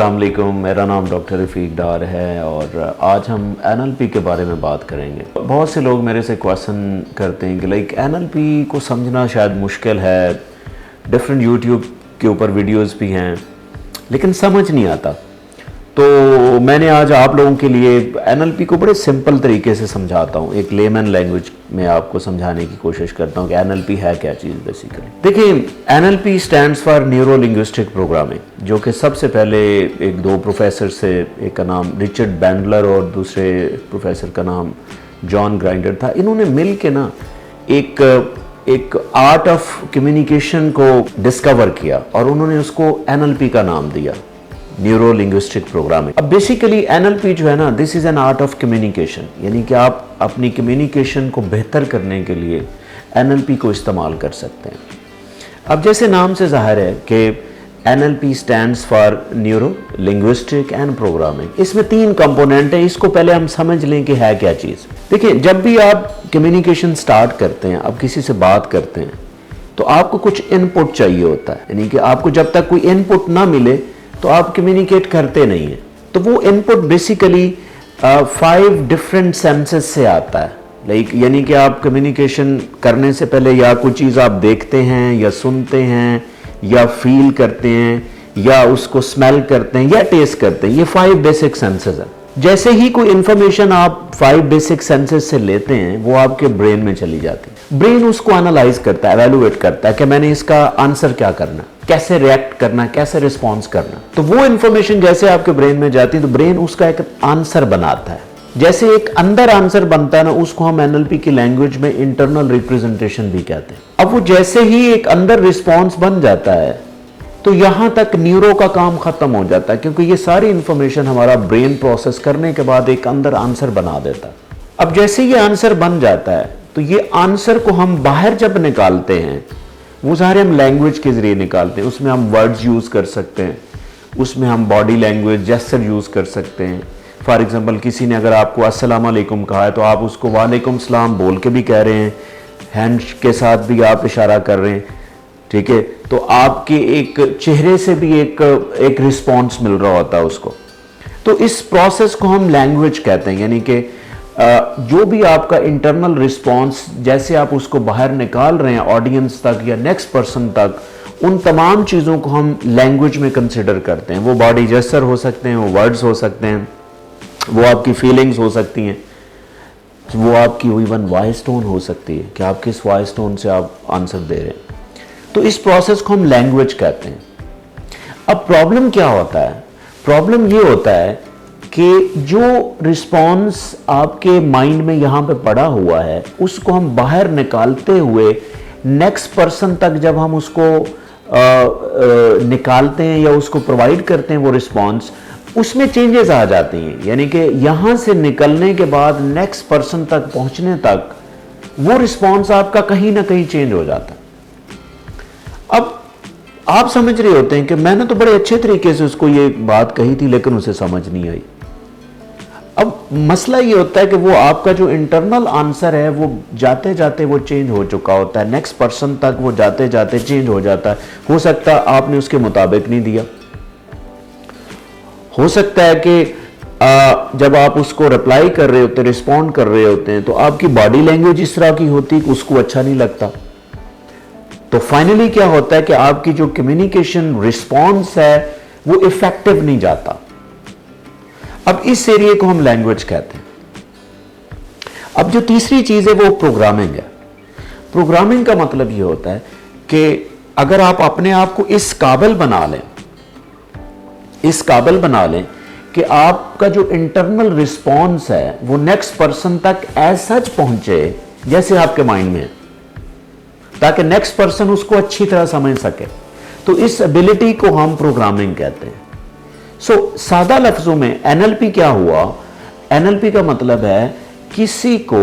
अस्सलाम वालेकुम, मेरा नाम डॉक्टर रफ़ीक डार है और आज हम NLP के बारे में बात करेंगे। बहुत से लोग मेरे से क्वेश्चन करते हैं कि NLP को समझना शायद मुश्किल है, डिफरेंट यूट्यूब के ऊपर वीडियोस भी हैं लेकिन समझ नहीं आता। तो मैंने आज आप लोगों के लिए NLP को बड़े सिंपल तरीके से समझाता हूँ, एक लेमन लैंग्वेज में आपको समझाने की कोशिश करता हूँ कि NLP है क्या चीज़ बेसिकली। देखिए, NLP stands for neuro linguistic programming, जो कि सबसे पहले एक दो प्रोफेसर से, एक का नाम रिचर्ड बैंडलर और दूसरे प्रोफेसर का नाम जॉन ग्राइंडर था। इन्होंने मिल के ना एक आर्ट ऑफ कम्युनिकेशन को डिस्कवर किया और उन्होंने उसको NLP का नाम दिया, न्यूरो लिंग्विस्टिक प्रोग्रामिंग। अब बेसिकली NLP जो है ना, this is an art of communication, यानी कि आप अपनी कम्युनिकेशन को बेहतर करने के लिए NLP को इस्तेमाल कर सकते हैं। अब जैसे नाम से जाहिर है कि NLP stands for neuro linguistic and programming. इसमें तीन कंपोनेंट है, इसको पहले हम समझ लें कि है क्या चीज़। देखिए, जब भी आप कम्युनिकेशन स्टार्ट करते हैं, आप किसी से बात करते हैं, तो आपको कुछ इनपुट चाहिए होता है, यानी कि आपको जब तक कोई इनपुट ना मिले तो आप कम्युनिकेट करते नहीं हैं। तो वो इनपुट बेसिकली 5 डिफरेंट सेंसेस से आता है। यानी कि आप कम्युनिकेशन करने से पहले या कोई चीज़ आप देखते हैं या सुनते हैं या फील करते हैं या उसको स्मेल करते हैं या टेस्ट करते हैं। ये 5 बेसिक सेंसेस हैं। जैसे ही कोई इंफॉर्मेशन आप 5 बेसिक सेंसेस से लेते हैं, वो आपके ब्रेन में चली जाती है। ब्रेन उसको एनालाइज करता है, एवेलुएट करता है कि मैंने इसका आंसर क्या करना, कैसे रिएक्ट करना, कैसे रिस्पॉन्स करना। तो वो इंफॉर्मेशन जैसे आपके ब्रेन में जाती है तो ब्रेन उसका एक आंसर बनाता है। जैसे एक अंदर आंसर बनता है ना, उसको हम NLP की लैंग्वेज में इंटरनल रिप्रेजेंटेशन भी कहते हैं। अब वो जैसे ही एक अंदर रिस्पॉन्स बन जाता है तो यहां तक न्यूरो का काम खत्म हो जाता है, क्योंकि ये सारी इंफॉर्मेशन हमारा ब्रेन प्रोसेस करने के बाद एक अंदर आंसर बना देता है। अब जैसे ये आंसर बन जाता है तो ये आंसर को हम बाहर जब निकालते हैं, वो सारे हम लैंग्वेज के जरिए निकालते हैं। उसमें हम वर्ड्स यूज कर सकते हैं, उसमें हम बॉडी लैंग्वेज जेस्चर यूज कर सकते हैं। फॉर एग्जांपल, किसी ने अगर आपको अस्सलाम वालेकुम कहा है तो आप उसको वालेकुम सलाम बोल के भी कह रहे हैं, हैंड के साथ भी आप इशारा कर रहे हैं, ठीक है। तो आपके एक चेहरे से भी एक रिस्पॉन्स मिल रहा होता है उसको। तो इस प्रोसेस को हम लैंग्वेज कहते हैं, यानी कि जो भी आपका इंटरनल रिस्पॉन्स, जैसे आप उसको बाहर निकाल रहे हैं ऑडियंस तक या नेक्स्ट पर्सन तक, उन तमाम चीज़ों को हम लैंग्वेज में कंसिडर करते हैं। वो बॉडी जेस्चर हो सकते हैं, वो वर्ड्स हो सकते हैं, वो आपकी फीलिंग्स हो सकती हैं, वो आपकी इवन वॉइस टोन हो सकती है कि आप किस वॉइस टोन से आप आंसर दे रहे हैं। तो इस प्रोसेस को हम लैंग्वेज कहते हैं। अब प्रॉब्लम क्या होता है? प्रॉब्लम ये होता है कि जो रिस्पॉन्स आपके माइंड में यहाँ पे पड़ा हुआ है, उसको हम बाहर निकालते हुए नेक्स्ट पर्सन तक जब हम उसको निकालते हैं या उसको प्रोवाइड करते हैं वो रिस्पॉन्स, उसमें चेंजेस आ जाती हैं। यानी कि यहाँ से निकलने के बाद नेक्स्ट पर्सन तक पहुँचने तक वो रिस्पॉन्स आपका कहीं ना कहीं चेंज हो जाता है। अब आप समझ रहे होते हैं कि मैंने तो बड़े अच्छे तरीके से उसको ये बात कही थी लेकिन उसे समझ नहीं आई। अब मसला ये होता है कि वो आपका जो इंटरनल आंसर है वो जाते जाते वो चेंज हो चुका होता है, नेक्स्ट पर्सन तक वो जाते जाते चेंज हो जाता है। हो सकता है आपने उसके मुताबिक नहीं दिया, हो सकता है कि जब आप उसको रिप्लाई कर रहे होते, रिस्पॉन्ड कर रहे होते हैं, तो आपकी बॉडी लैंग्वेज इस तरह की होती है कि उसको अच्छा नहीं लगता। तो फाइनली क्या होता है कि आपकी जो कम्युनिकेशन रिस्पॉन्स है वो इफेक्टिव नहीं जाता। अब इस एरिया को हम लैंग्वेज कहते हैं। अब जो तीसरी चीज है वो प्रोग्रामिंग है। प्रोग्रामिंग का मतलब ये होता है कि अगर आप अपने आप को इस काबिल बना लें कि आपका जो इंटरनल रिस्पॉन्स है वो नेक्स्ट पर्सन तक एज सच पहुंचे जैसे आपके माइंड में है, ताकि नेक्स्ट पर्सन उसको अच्छी तरह समझ सके, तो इस एबिलिटी को हम प्रोग्रामिंग कहते हैं। सादा लफ्जों में NLP क्या हुआ? NLP का मतलब है किसी को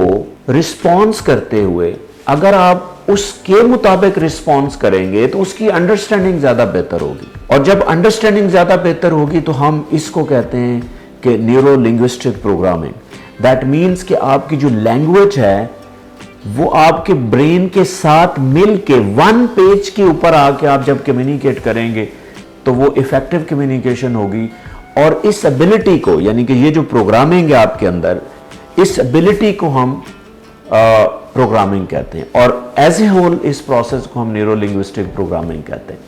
रिस्पॉन्स करते हुए अगर आप उसके मुताबिक रिस्पॉन्स करेंगे तो उसकी अंडरस्टैंडिंग ज्यादा बेहतर होगी, और जब अंडरस्टैंडिंग ज्यादा बेहतर होगी तो हम इसको कहते हैं कि neuro linguistic programming. That means कि आपकी जो लैंग्वेज है वो आपके ब्रेन के साथ मिल के वन पेज के ऊपर आके आप जब कम्युनिकेट करेंगे तो वो इफेक्टिव कम्युनिकेशन होगी। और इस एबिलिटी को, यानी कि ये जो प्रोग्रामिंग है आपके अंदर, इस एबिलिटी को हम प्रोग्रामिंग कहते हैं, और एज ए होल इस प्रोसेस को हम न्यूरो लिंग्विस्टिक प्रोग्रामिंग कहते हैं।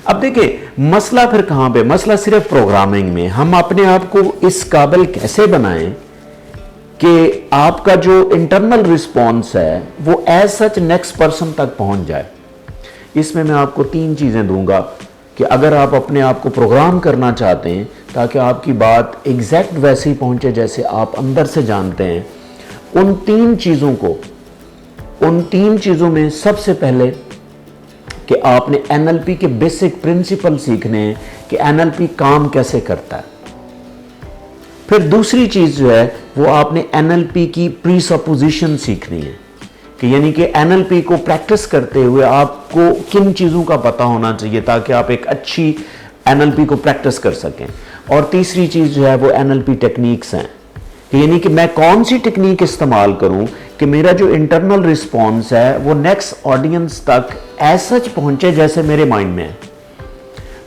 अब देखिए मसला फिर कहां पे, मसला सिर्फ प्रोग्रामिंग में। हम अपने आप को इस काबिल कैसे बनाएं कि आपका जो इंटरनल रिस्पॉन्स है वो एज सच नेक्स्ट पर्सन तक पहुंच जाए। इसमें मैं आपको 3 चीजें दूंगा कि अगर आप अपने आप को प्रोग्राम करना चाहते हैं ताकि आपकी बात एग्जैक्ट वैसे ही पहुंचे जैसे आप अंदर से जानते हैं, उन 3 चीजों में सबसे पहले कि आपने एनएलपी के बेसिक प्रिंसिपल सीखने हैं कि एनएलपी काम कैसे करता है। फिर दूसरी चीज जो है वो आपने एनएलपी की प्रीसपोजिशन सीखनी है कि यानी कि एनएलपी को प्रैक्टिस करते हुए आपको किन चीजों का पता होना चाहिए ताकि आप एक अच्छी एनएलपी को प्रैक्टिस कर सकें। और तीसरी चीज जो है वो एनएलपी टेक्निक्स हैं कि यानी कि मैं कौन सी टेक्निक इस्तेमाल करूं कि मेरा जो इंटरनल रिस्पॉन्स है वो नेक्स्ट ऑडियंस तक एज सच पहुंचे जैसे मेरे माइंड में है।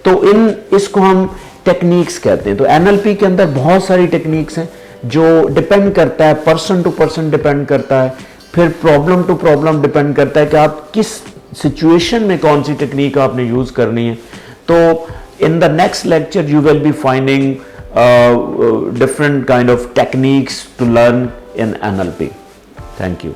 तो इसको हम टेक्निक्स कहते हैं। तो एनएलपी के अंदर बहुत सारी टेक्निक्स हैं जो डिपेंड करता है, पर्सन टू पर्सन डिपेंड करता है, फिर प्रॉब्लम टू प्रॉब्लम डिपेंड करता है कि आप किस सिचुएशन में कौन सी टेक्निक आपने यूज करनी है। तो in the next lecture you will be finding different kind of techniques to learn in NLP. Thank you.